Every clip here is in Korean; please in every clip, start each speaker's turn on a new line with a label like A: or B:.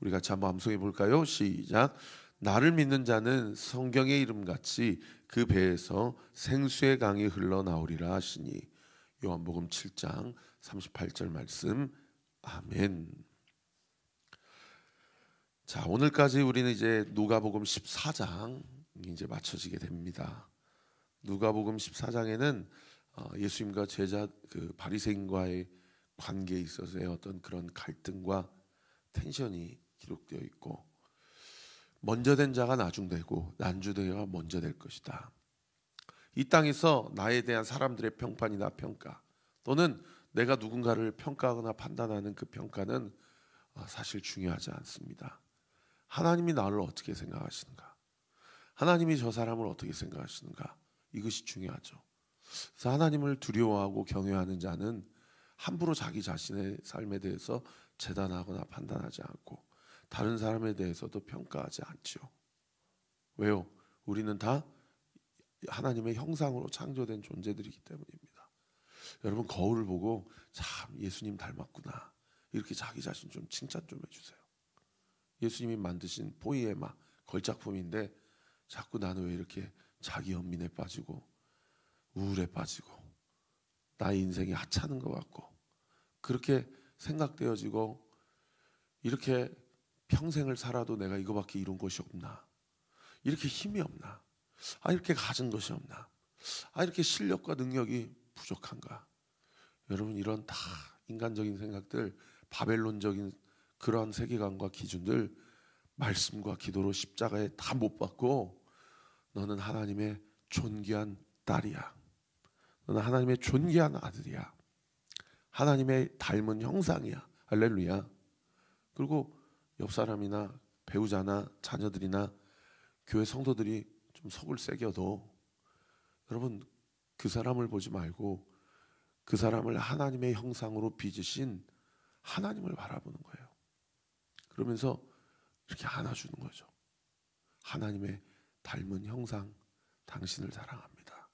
A: 우리 같이 한번 암송해 볼까요? 시작. 나를 믿는 자는 성경의 이름같이 그 배에서 생수의 강이 흘러나오리라 하시니. 요한복음 7장 38절 말씀. 아멘. 자, 오늘까지 우리는 이제 누가복음 14장 이제 마쳐지게 됩니다. 누가복음 14장에는 예수님과 제자 그 바리새인과의 관계에 있어서의 어떤 그런 갈등과 텐션이 기록되어 있고, 먼저 된 자가 나중되고 난주된 자가 먼저 될 것이다. 이 땅에서 나에 대한 사람들의 평판이나 평가, 또는 내가 누군가를 평가하거나 판단하는 그 평가는 사실 중요하지 않습니다. 하나님이 나를 어떻게 생각하시는가, 하나님이 저 사람을 어떻게 생각하시는가, 이것이 중요하죠. 그래서 하나님을 두려워하고 경외하는 자는 함부로 자기 자신의 삶에 대해서 재단하거나 판단하지 않고 다른 사람에 대해서도 평가하지 않죠. 왜요? 우리는 다 하나님의 형상으로 창조된 존재들이기 때문입니다. 여러분, 거울을 보고 참 예수님 닮았구나, 이렇게 자기 자신 좀 칭찬 좀 해주세요. 예수님이 만드신 포이에마 걸작품인데 자꾸 나는 왜 이렇게 자기 연민에 빠지고 우울에 빠지고 나의 인생이 하찮은 것 같고 그렇게 생각되어지고, 이렇게 평생을 살아도 내가 이거밖에 이룬 것이 없나, 이렇게 힘이 없나, 이렇게 가진 것이 없나, 이렇게 실력과 능력이 부족한가. 여러분, 이런 다 인간적인 생각들, 바벨론적인 그러한 세계관과 기준들 말씀과 기도로 십자가에 다 못 박고, 너는 하나님의 존귀한 딸이야, 너는 하나님의 존귀한 아들이야, 하나님의 닮은 형상이야. 할렐루야. 그리고 옆 사람이나 배우자나 자녀들이나 교회 성도들이 좀 속을 새겨도 여러분, 그 사람을 보지 말고 그 사람을 하나님의 형상으로 빚으신 하나님을 바라보는 거예요. 그러면서 이렇게 안아주는 거죠. 하나님의 닮은 형상, 당신을 사랑합니다.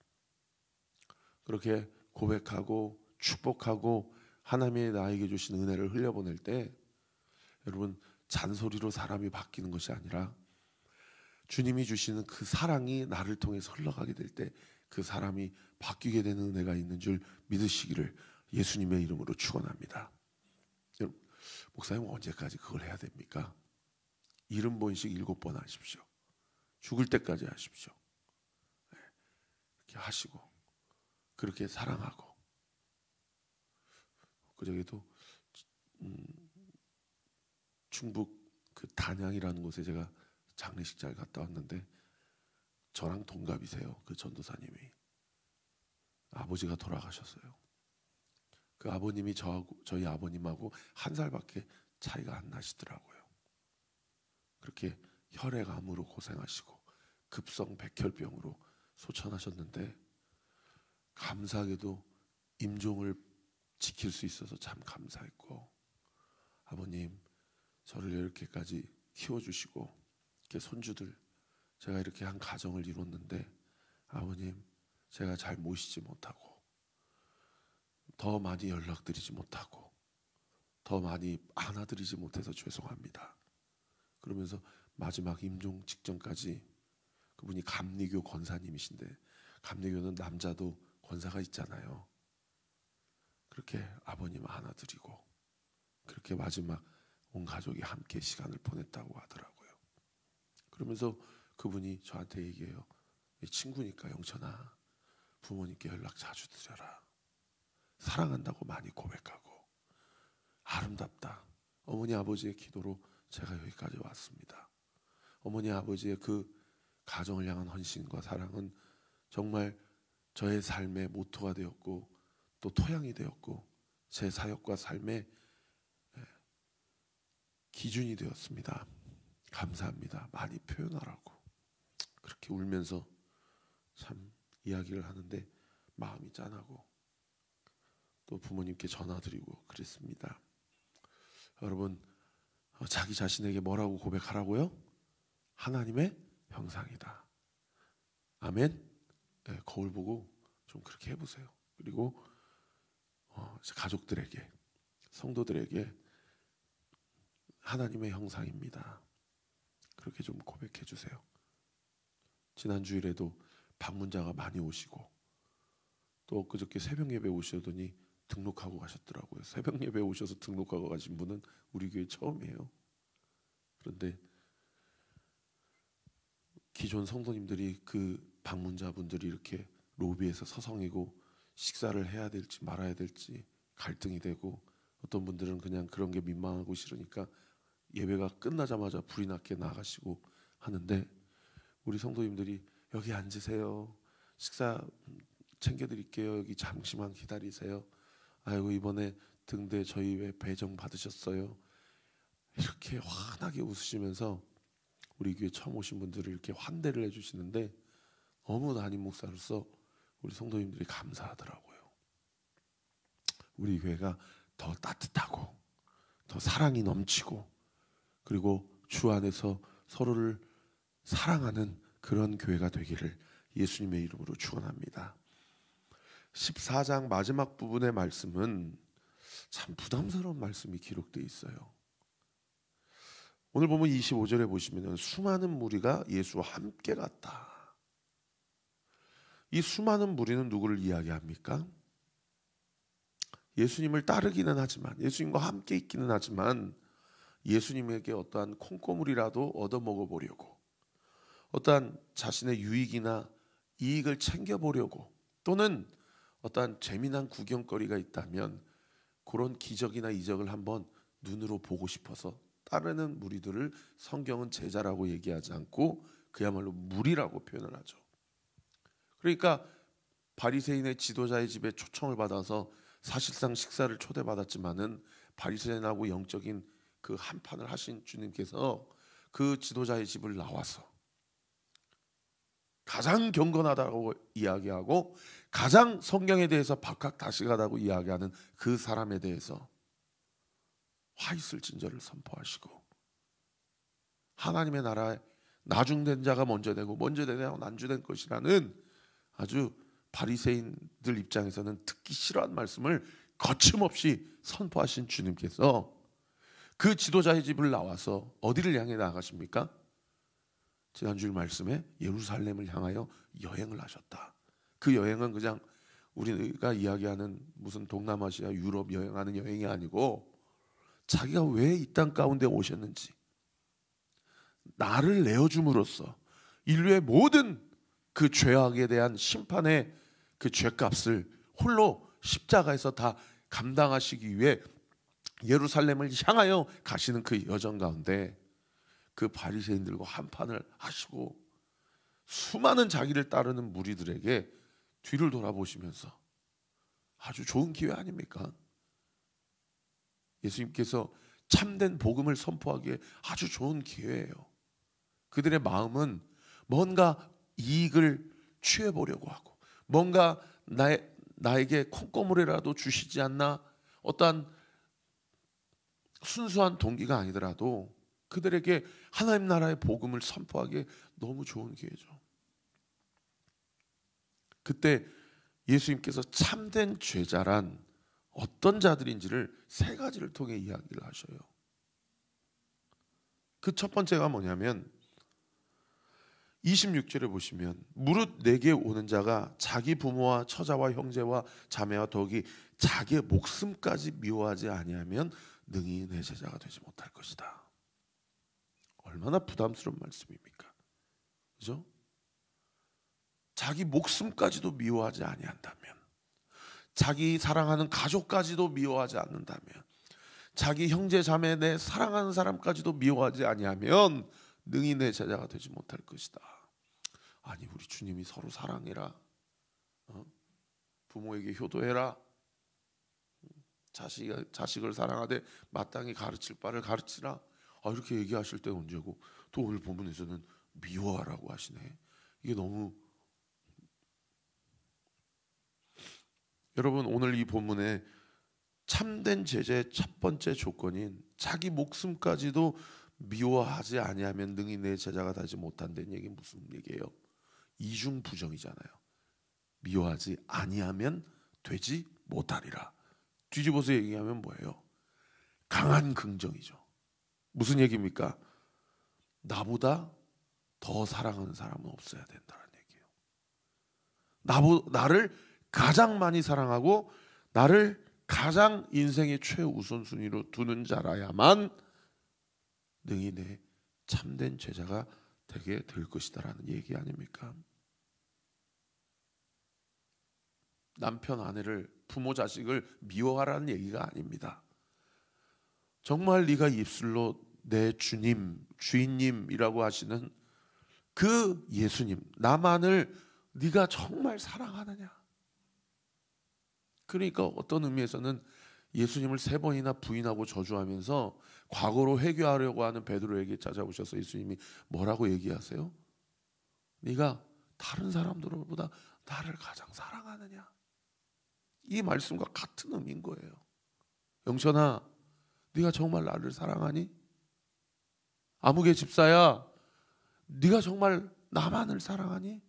A: 그렇게 고백하고 축복하고 하나님의 나에게 주신 은혜를 흘려보낼 때, 여러분, 잔소리로 사람이 바뀌는 것이 아니라 주님이 주시는 그 사랑이 나를 통해서 흘러가게 될 때 그 사람이 바뀌게 되는 은혜가 있는 줄 믿으시기를 예수님의 이름으로 축원합니다. 여러분, 목사님 언제까지 그걸 해야 됩니까? 70번씩 7번 하십시오. 죽을 때까지 하십시오. 이렇게 하시고 그렇게 사랑하고. 그저께도 충북 그 단양이라는 곳에 제가 장례식장을 갔다 왔는데, 저랑 동갑이세요. 그 전도사님이. 아버지가 돌아가셨어요. 그 아버님이 저희 아버님하고 한 살밖에 차이가 안 나시더라고요. 그렇게 혈액암으로 고생하시고 급성 백혈병으로 소천하셨는데, 감사하게도 임종을 지킬 수 있어서 참 감사했고, 아버님 저를 이렇게까지 키워주시고 이렇게 손주들, 제가 이렇게 한 가정을 이뤘는데 아버님 제가 잘 모시지 못하고 더 많이 연락드리지 못하고 더 많이 안아드리지 못해서 죄송합니다. 그러면서 마지막 임종 직전까지, 그분이 감리교 권사님이신데 감리교는 남자도 권사가 있잖아요. 그렇게 아버님 안아드리고 그렇게 마지막 온 가족이 함께 시간을 보냈다고 하더라고요. 그러면서 그분이 저한테 얘기해요. 친구니까 영천아, 부모님께 연락 자주 드려라. 사랑한다고 많이 고백하고. 아름답다. 어머니 아버지의 기도로 제가 여기까지 왔습니다. 어머니 아버지의 그 가정을 향한 헌신과 사랑은 정말 저의 삶의 모토가 되었고 또 토양이 되었고 제 사역과 삶의 기준이 되었습니다. 감사합니다. 많이 표현하라고. 그렇게 울면서 참 이야기를 하는데 마음이 짠하고 또 부모님께 전화드리고 그랬습니다. 여러분, 자기 자신에게 뭐라고 고백하라고요? 하나님의 형상이다. 아멘. 네, 거울 보고 좀 그렇게 해보세요. 그리고 가족들에게, 성도들에게 하나님의 형상입니다. 그렇게 좀 고백해 주세요. 지난 주일에도 방문자가 많이 오시고 또 그저께 새벽 예배 오시더니 등록하고 가셨더라고요. 새벽 예배 오셔서 등록하고 가신 분은 우리 교회 처음이에요. 그런데 기존 성도님들이 그 방문자분들이 이렇게 로비에서 서성이고 식사를 해야 될지 말아야 될지 갈등이 되고, 어떤 분들은 그냥 그런 게 민망하고 싫으니까 예배가 끝나자마자 불이 났게 나가시고 하는데, 우리 성도님들이 여기 앉으세요, 식사 챙겨드릴게요, 여기 잠시만 기다리세요, 아이고 이번에 등대 저희 왜 배정 받으셨어요, 이렇게 환하게 웃으시면서 우리 교회 처음 오신 분들을 이렇게 환대를 해주시는데, 너무 담임 목사로서 우리 성도님들이 감사하더라고요. 우리 교회가 더 따뜻하고 더 사랑이 넘치고, 그리고 주 안에서 서로를 사랑하는 그런 교회가 되기를 예수님의 이름으로 축원합니다. 14장 마지막 부분의 말씀은 참 부담스러운 말씀이 기록되어 있어요. 오늘 보면 25절에 보시면 수많은 무리가 예수와 함께 갔다. 이 수많은 무리는 누구를 이야기합니까? 예수님을 따르기는 하지만, 예수님과 함께 있기는 하지만 예수님에게 어떠한 콩고물이라도 얻어먹어 보려고, 어떠한 자신의 유익이나 이익을 챙겨보려고, 또는 어떠한 재미난 구경거리가 있다면 그런 기적이나 이적을 한번 눈으로 보고 싶어서 따르는 무리들을 성경은 제자라고 얘기하지 않고 그야말로 무리라고 표현을 하죠. 그러니까 바리새인의 지도자의 집에 초청을 받아서 사실상 식사를 초대받았지만은 바리새인하고 영적인 그 한판을 하신 주님께서 그 지도자의 집을 나와서 가장 경건하다고 이야기하고 가장 성경에 대해서 박학다식하다고 이야기하는 그 사람에 대해서 화 있을 진저를 선포하시고, 하나님의 나라에 나중된 자가 먼저 되고 먼저 되냐 난주된 것이라는 아주 바리새인들 입장에서는 듣기 싫어한 말씀을 거침없이 선포하신 주님께서 그 지도자의 집을 나와서 어디를 향해 나가십니까? 지난주일 말씀에 예루살렘을 향하여 여행을 하셨다. 그 여행은 그냥 우리가 이야기하는 무슨 동남아시아 유럽 여행하는 여행이 아니고, 자기가 왜 이 땅 가운데 오셨는지, 나를 내어줌으로써 인류의 모든 그 죄악에 대한 심판의 그 죄값을 홀로 십자가에서 다 감당하시기 위해 예루살렘을 향하여 가시는 그 여정 가운데 그 바리새인들과 한판을 하시고 수많은 자기를 따르는 무리들에게 뒤를 돌아보시면서 아주 좋은 기회 아닙니까? 예수님께서 참된 복음을 선포하기에 아주 좋은 기회예요. 그들의 마음은 뭔가 이익을 취해보려고 하고, 뭔가 나에게 콩고물이라도 주시지 않나, 어떠한 순수한 동기가 아니더라도 그들에게 하나님 나라의 복음을 선포하기에 너무 좋은 기회죠. 그때 예수님께서 참된 제자란 어떤 자들인지를 세 가지를 통해 이야기를 하셔요. 그 첫 번째가 뭐냐면 26절에 보시면 무릇 내게 오는 자가 자기 부모와 처자와 형제와 자매와 더욱이 자기의 목숨까지 미워하지 아니하면 능히 내 제자가 되지 못할 것이다. 얼마나 부담스러운 말씀입니까? 그죠? 자기 목숨까지도 미워하지 아니한다면, 자기 사랑하는 가족까지도 미워하지 않는다면, 자기 형제 자매 내 사랑하는 사람까지도 미워하지 아니하면 능히 내 제자가 되지 못할 것이다. 아니, 우리 주님이 서로 사랑해라, 부모에게 효도해라, 자식을 사랑하되 마땅히 가르칠 바를 가르치라, 이렇게 얘기하실 때 언제고, 또 오늘 본문에서는 미워하라고 하시네. 이게 너무, 여러분 오늘 이 본문에 참된 제자의 첫 번째 조건인 자기 목숨까지도 미워하지 아니하면 능히 내 제자가 되지 못한다는 얘기 무슨 얘기예요? 이중부정이잖아요. 미워하지 아니하면 되지 못하리라. 뒤집어서 얘기하면 뭐예요? 강한 긍정이죠. 무슨 얘기입니까? 나보다 더 사랑하는 사람은 없어야 된다는 얘기예요. 나를 가장 많이 사랑하고 나를 가장 인생의 최우선순위로 두는 자라야만 능히 내 참된 제자가 되게 될 것이다라는 얘기 아닙니까? 남편, 아내를, 부모, 자식을 미워하라는 얘기가 아닙니다. 정말 네가 입술로 내 주님, 주인님이라고 하시는 그 예수님, 나만을 네가 정말 사랑하느냐? 그러니까 어떤 의미에서는 예수님을 3번이나 부인하고 저주하면서 과거로 회개하려고 하는 베드로에게 찾아오셔서 예수님이 뭐라고 얘기하세요? 네가 다른 사람들보다 나를 가장 사랑하느냐? 이 말씀과 같은 의미인 거예요. 영천아, 네가 정말 나를 사랑하니? 아무개 집사야, 네가 정말 나만을 사랑하니?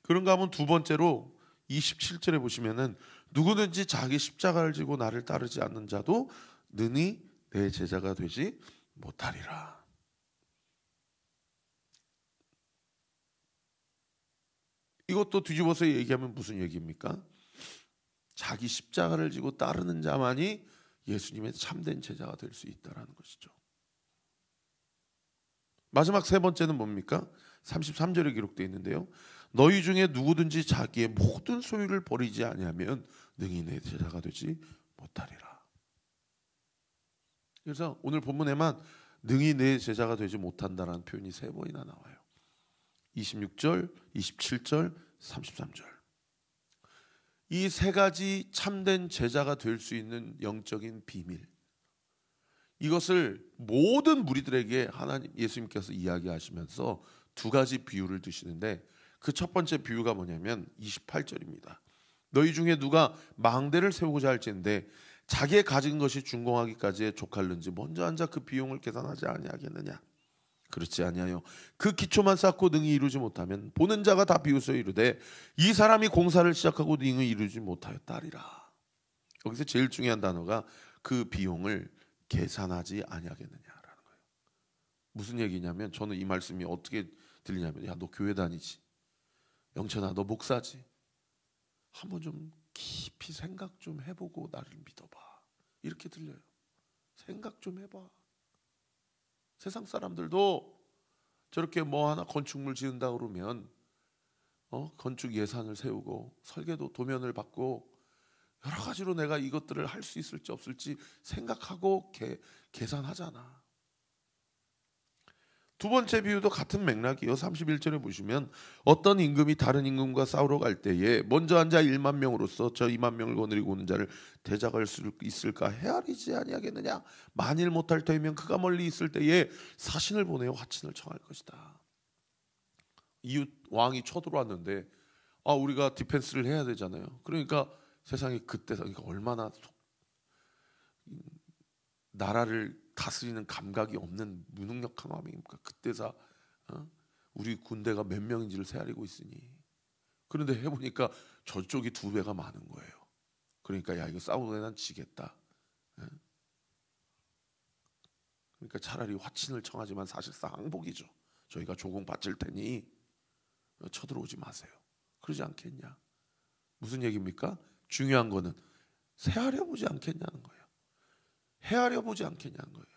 A: 그런가 하면 두 번째로 27절에 보시면은 누구든지 자기 십자가를 지고 나를 따르지 않는 자도 능히 내 제자가 되지 못하리라. 이것도 뒤집어서 얘기하면 무슨 얘기입니까? 자기 십자가를 지고 따르는 자만이 예수님의 참된 제자가 될 수 있다는 것이죠. 마지막 세 번째는 뭡니까? 33절에 기록되어 있는데요. 너희 중에 누구든지 자기의 모든 소유를 버리지 아니하면 능히 내 제자가 되지 못하리라. 그래서 오늘 본문에만 능히 내 제자가 되지 못한다라는 표현이 3번이나 나와요. 26절, 27절, 33절. 이 3가지 참된 제자가 될 수 있는 영적인 비밀, 이것을 모든 무리들에게 하나님 예수님께서 이야기하시면서 2가지 비유를 드시는데, 그 첫 번째 비유가 뭐냐면 28절입니다. 너희 중에 누가 망대를 세우고자 할지인데 자기의 가진 것이 준공하기까지에 족할는지 먼저 앉아 그 비용을 계산하지 아니하겠느냐? 그렇지 아니하여 그 기초만 쌓고 능히 이루지 못하면 보는 자가 다 비웃어 이르되 이 사람이 공사를 시작하고 능히 이루지 못하였다리라. 여기서 제일 중요한 단어가 그 비용을 계산하지 아니하겠느냐라는 거예요. 무슨 얘기냐면, 저는 이 말씀이 어떻게 들리냐면, 야, 너 교회 다니지? 영천아, 너 목사지? 한번 좀 깊이 생각 좀 해보고 나를 믿어봐. 이렇게 들려요. 생각 좀 해봐. 세상 사람들도 저렇게 뭐 하나 건축물 지은다 그러면 건축 예산을 세우고 설계도 도면을 받고 여러 가지로 내가 이것들을 할 수 있을지 없을지 생각하고 계산하잖아. 두 번째 비유도 같은 맥락이요. 31절에 보시면 어떤 임금이 다른 임금과 싸우러 갈 때에 먼저 앉아 1만 명으로서 저 2만 명을 거느리고 오는 자를 대적할 수 있을까 헤아리지 아니하겠느냐? 만일 못할 터이면 그가 멀리 있을 때에 사신을 보내어 화친을 청할 것이다. 이웃 왕이 쳐들어왔는데 우리가 디펜스를 해야 되잖아요. 그러니까 세상에 그러니까 얼마나 나라를 다스리는 감각이 없는 무능력한 왕입니까? 그때사 우리 군대가 몇 명인지를 세아리고 있으니. 그런데 해보니까 저쪽이 2배가 많은 거예요. 그러니까 야, 이거 싸우면 난 지겠다. 그러니까 차라리 화친을 청하지만 사실상 항복이죠. 저희가 조공 바칠 테니 쳐들어오지 마세요. 그러지 않겠냐? 무슨 얘기입니까? 중요한 거는 세하려 보지 않겠냐는 거예요. 헤아려 보지 않겠냐는 거예요.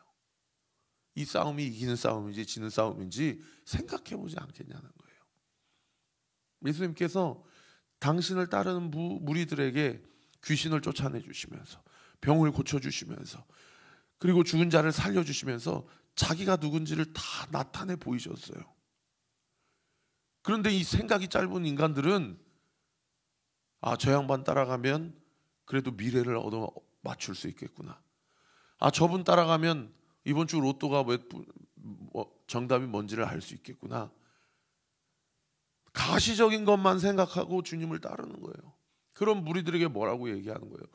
A: 이 싸움이 이기는 싸움인지 지는 싸움인지 생각해 보지 않겠냐는 거예요. 예수님께서 당신을 따르는 무리들에게 귀신을 쫓아내 주시면서 병을 고쳐 주시면서 그리고 죽은 자를 살려 주시면서 자기가 누군지를 다 나타내 보이셨어요. 그런데 이 생각이 짧은 인간들은 저 양반 따라가면 그래도 미래를 얻어 맞출 수 있겠구나. 저분 따라가면 이번 주 로또가 정답이 뭔지를 알 수 있겠구나. 가시적인 것만 생각하고 주님을 따르는 거예요. 그런 무리들에게 뭐라고 얘기하는 거예요?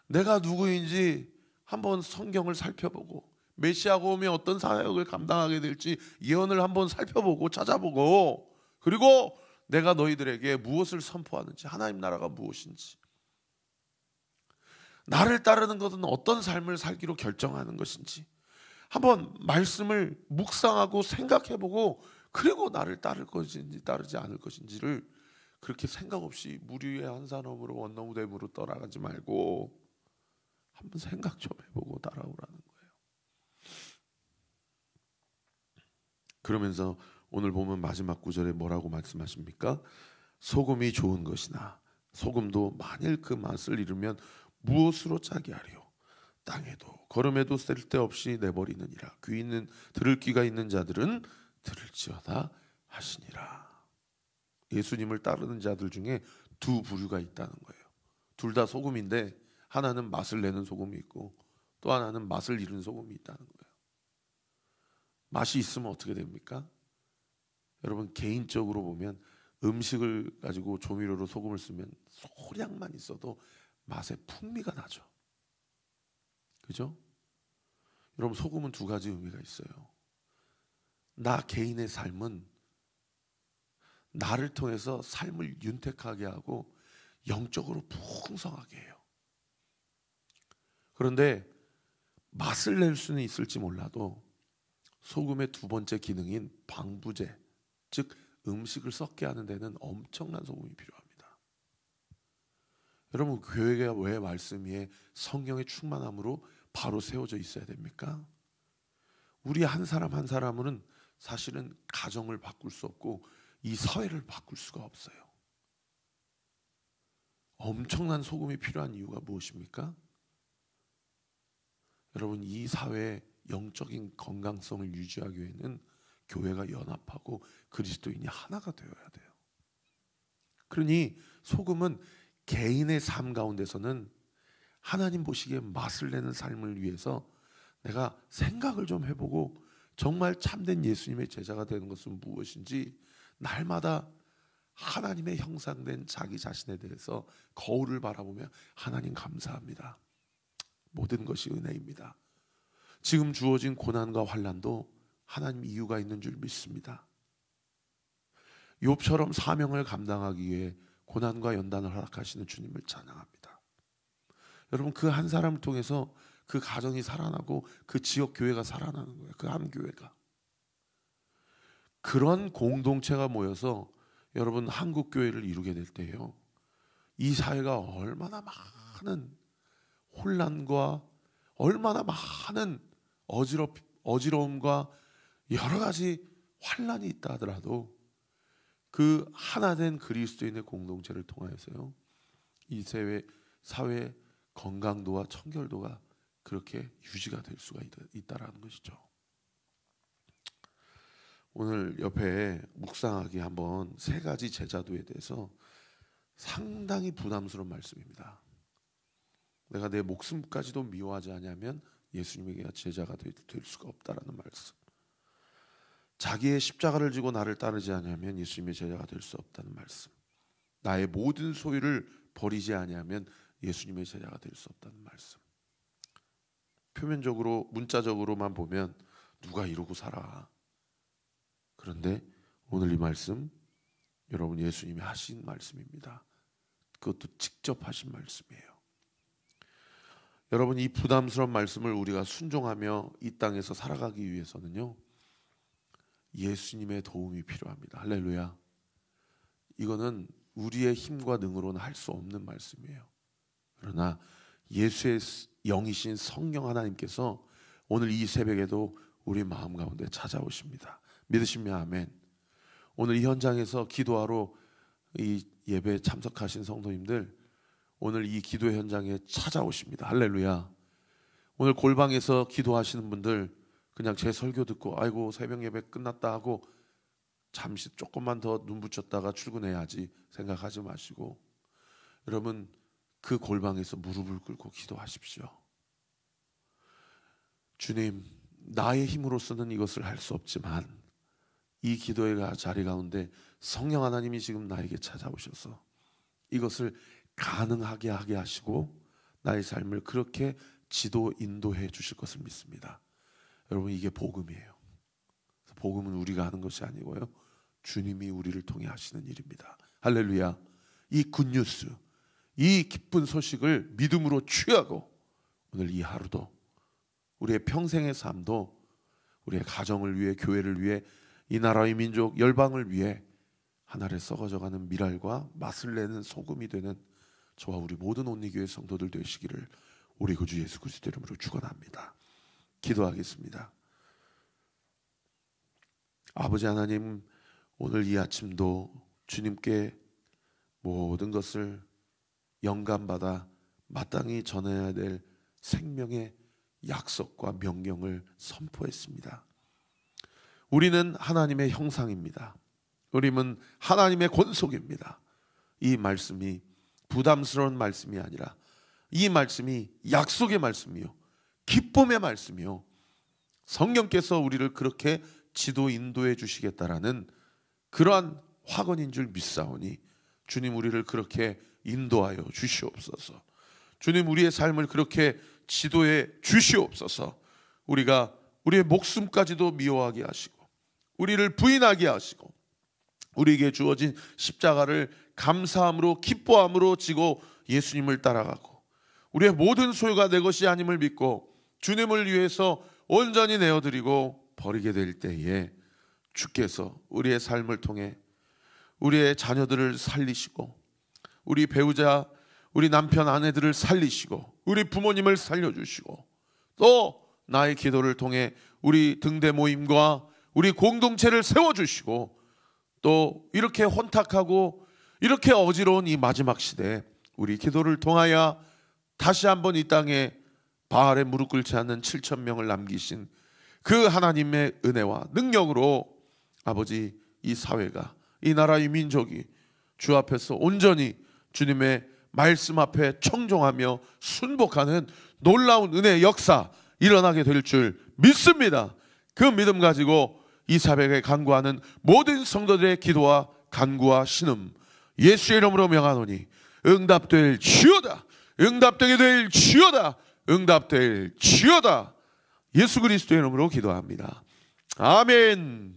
A: 내가 누구인지 한번 성경을 살펴보고 메시아가 오면 어떤 사역을 감당하게 될지 예언을 한번 살펴보고 찾아보고, 그리고 내가 너희들에게 무엇을 선포하는지, 하나님 나라가 무엇인지, 나를 따르는 것은 어떤 삶을 살기로 결정하는 것인지 한번 말씀을 묵상하고 생각해보고, 그리고 나를 따를 것인지 따르지 않을 것인지를 그렇게 생각 없이 물 위에 한 사람으로 원나무댐으로 떠나가지 말고 한번 생각 좀 해보고 따라오라는 거예요. 그러면서 오늘 보면 마지막 구절에 뭐라고 말씀하십니까? 소금이 좋은 것이나 소금도 만일 그 맛을 잃으면 무엇으로 짜게 하리요? 땅에도 걸음에도 쓸데없이 내버리느니라. 귀 있는 들을 귀가 있는 자들은 들을지어다 하시니라. 예수님을 따르는 자들 중에 두 부류가 있다는 거예요. 둘 다 소금인데 하나는 맛을 내는 소금이 있고 또 하나는 맛을 잃은 소금이 있다는 거예요. 맛이 있으면 어떻게 됩니까? 여러분, 개인적으로 보면 음식을 가지고 조미료로 소금을 쓰면 소량만 있어도 맛의 풍미가 나죠. 그죠? 여러분, 소금은 두 가지 의미가 있어요. 나 개인의 삶은 나를 통해서 삶을 윤택하게 하고 영적으로 풍성하게 해요. 그런데 맛을 낼 수는 있을지 몰라도 소금의 두 번째 기능인 방부제, 즉 음식을 썩게 하는 데는 엄청난 소금이 필요합니다. 여러분, 교회가 왜 말씀 위에 성령의 충만함으로 바로 세워져 있어야 됩니까? 우리 한 사람 한 사람은 사실은 가정을 바꿀 수 없고 이 사회를 바꿀 수가 없어요. 엄청난 소금이 필요한 이유가 무엇입니까? 여러분, 이 사회의 영적인 건강성을 유지하기 위해는 교회가 연합하고 그리스도인이 하나가 되어야 돼요. 그러니 소금은 개인의 삶 가운데서는 하나님 보시기에 맛을 내는 삶을 위해서 내가 생각을 좀 해보고 정말 참된 예수님의 제자가 되는 것은 무엇인지 날마다 하나님의 형상된 자기 자신에 대해서 거울을 바라보며 하나님 감사합니다. 모든 것이 은혜입니다. 지금 주어진 고난과 환난도 하나님 이유가 있는 줄 믿습니다. 욥처럼 사명을 감당하기 위해 고난과 연단을 허락하시는 주님을 찬양합니다. 여러분, 그 한 사람을 통해서 그 가정이 살아나고 그 지역 교회가 살아나는 거예요. 그 한 교회가. 그런 공동체가 모여서 여러분 한국 교회를 이루게 될 때요, 이 사회가 얼마나 많은 혼란과 얼마나 많은 어지러움과 여러 가지 환란이 있다 하더라도 그 하나된 그리스도인의 공동체를 통하여서요, 이 사회의 건강도와 청결도가 그렇게 유지가 될 수가 있다라는 것이죠. 오늘 옆에 묵상하기 한번 세 가지 제자도에 대해서 상당히 부담스러운 말씀입니다. 내가 내 목숨까지도 미워하지 않으면 예수님에게 제자가 될 수가 없다라는 말씀. 자기의 십자가를 지고 나를 따르지 않으면 예수님의 제자가 될 수 없다는 말씀. 나의 모든 소유를 버리지 않으면 예수님의 제자가 될 수 없다는 말씀. 표면적으로 문자적으로만 보면 누가 이러고 살아. 그런데 오늘 이 말씀 여러분 예수님이 하신 말씀입니다. 그것도 직접 하신 말씀이에요. 여러분, 이 부담스러운 말씀을 우리가 순종하며 이 땅에서 살아가기 위해서는요, 예수님의 도움이 필요합니다. 할렐루야. 이거는 우리의 힘과 능으로는 할 수 없는 말씀이에요. 그러나 예수의 영이신 성령 하나님께서 오늘 이 새벽에도 우리 마음 가운데 찾아오십니다. 믿으시면 아멘. 오늘 이 현장에서 기도하러 이 예배에 참석하신 성도님들, 오늘 이 기도 현장에 찾아오십니다. 할렐루야. 오늘 골방에서 기도하시는 분들, 그냥 제 설교 듣고 아이고 새벽 예배 끝났다 하고 잠시 조금만 더 눈 붙였다가 출근해야지 생각하지 마시고, 여러분 그 골방에서 무릎을 꿇고 기도하십시오. 주님, 나의 힘으로서는 이것을 할 수 없지만 이 기도의 자리 가운데 성령 하나님이 지금 나에게 찾아오셔서 이것을 가능하게 하게 하시고 나의 삶을 그렇게 지도 인도해 주실 것을 믿습니다. 여러분, 이게 복음이에요. 복음은 우리가 하는 것이 아니고요, 주님이 우리를 통해 하시는 일입니다. 할렐루야. 이 굿뉴스, 이 기쁜 소식을 믿음으로 취하고 오늘 이 하루도 우리의 평생의 삶도 우리의 가정을 위해, 교회를 위해, 이 나라의 민족, 열방을 위해 하늘에 썩어져가는 미랄과 맛을 내는 소금이 되는 저와 우리 모든 온리교회 성도들 되시기를 우리 구주 예수 그리스도 이름으로 축원합니다. 기도하겠습니다. 아버지 하나님, 오늘 이 아침도 주님께 모든 것을 영감받아 마땅히 전해야 될 생명의 약속과 명령을 선포했습니다. 우리는 하나님의 형상입니다. 우리는 하나님의 권속입니다. 이 말씀이 부담스러운 말씀이 아니라 이 말씀이 약속의 말씀이요, 기쁨의 말씀이요, 성령께서 우리를 그렇게 지도 인도해 주시겠다라는 그러한 확언인 줄 믿사오니 주님, 우리를 그렇게 인도하여 주시옵소서. 주님, 우리의 삶을 그렇게 지도해 주시옵소서. 우리가 우리의 목숨까지도 미워하게 하시고 우리를 부인하게 하시고 우리에게 주어진 십자가를 감사함으로, 기뻐함으로 지고 예수님을 따라가고 우리의 모든 소유가 내 것이 아님을 믿고 주님을 위해서 온전히 내어드리고 버리게 될 때에 주께서 우리의 삶을 통해 우리의 자녀들을 살리시고 우리 배우자, 우리 남편, 아내들을 살리시고 우리 부모님을 살려주시고 또 나의 기도를 통해 우리 등대 모임과 우리 공동체를 세워주시고 또 이렇게 혼탁하고 이렇게 어지러운 이 마지막 시대에 우리 기도를 통하여 다시 한번 이 땅에 바알에 무릎 꿇지 않는 7,000명을 남기신 그 하나님의 은혜와 능력으로 아버지, 이 사회가, 이 나라의 민족이 주 앞에서 온전히 주님의 말씀 앞에 청종하며 순복하는 놀라운 은혜의 역사 일어나게 될 줄 믿습니다. 그 믿음 가지고 이 사백에 간구하는 모든 성도들의 기도와 간구와 신음 예수의 이름으로 명하노니 응답될 지어다, 응답되게 될 지어다, 응답될 지어다. 예수 그리스도의 이름으로 기도합니다. 아멘.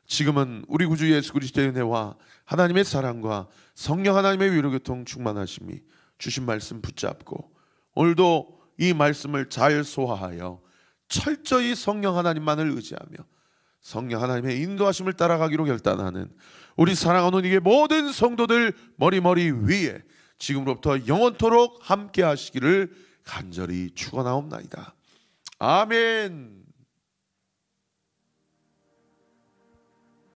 A: 지금은 우리 구주 예수 그리스도의 은혜와 하나님의 사랑과 성령 하나님의 위로교통 충만하심이 주신 말씀 붙잡고 오늘도 이 말씀을 잘 소화하여 철저히 성령 하나님만을 의지하며 성령 하나님의 인도하심을 따라가기로 결단하는 우리 사랑하는 이게 모든 성도들 머리 위에 지금으로부터 영원토록 함께 하시기를 간절히 축원하옵나이다. 아멘.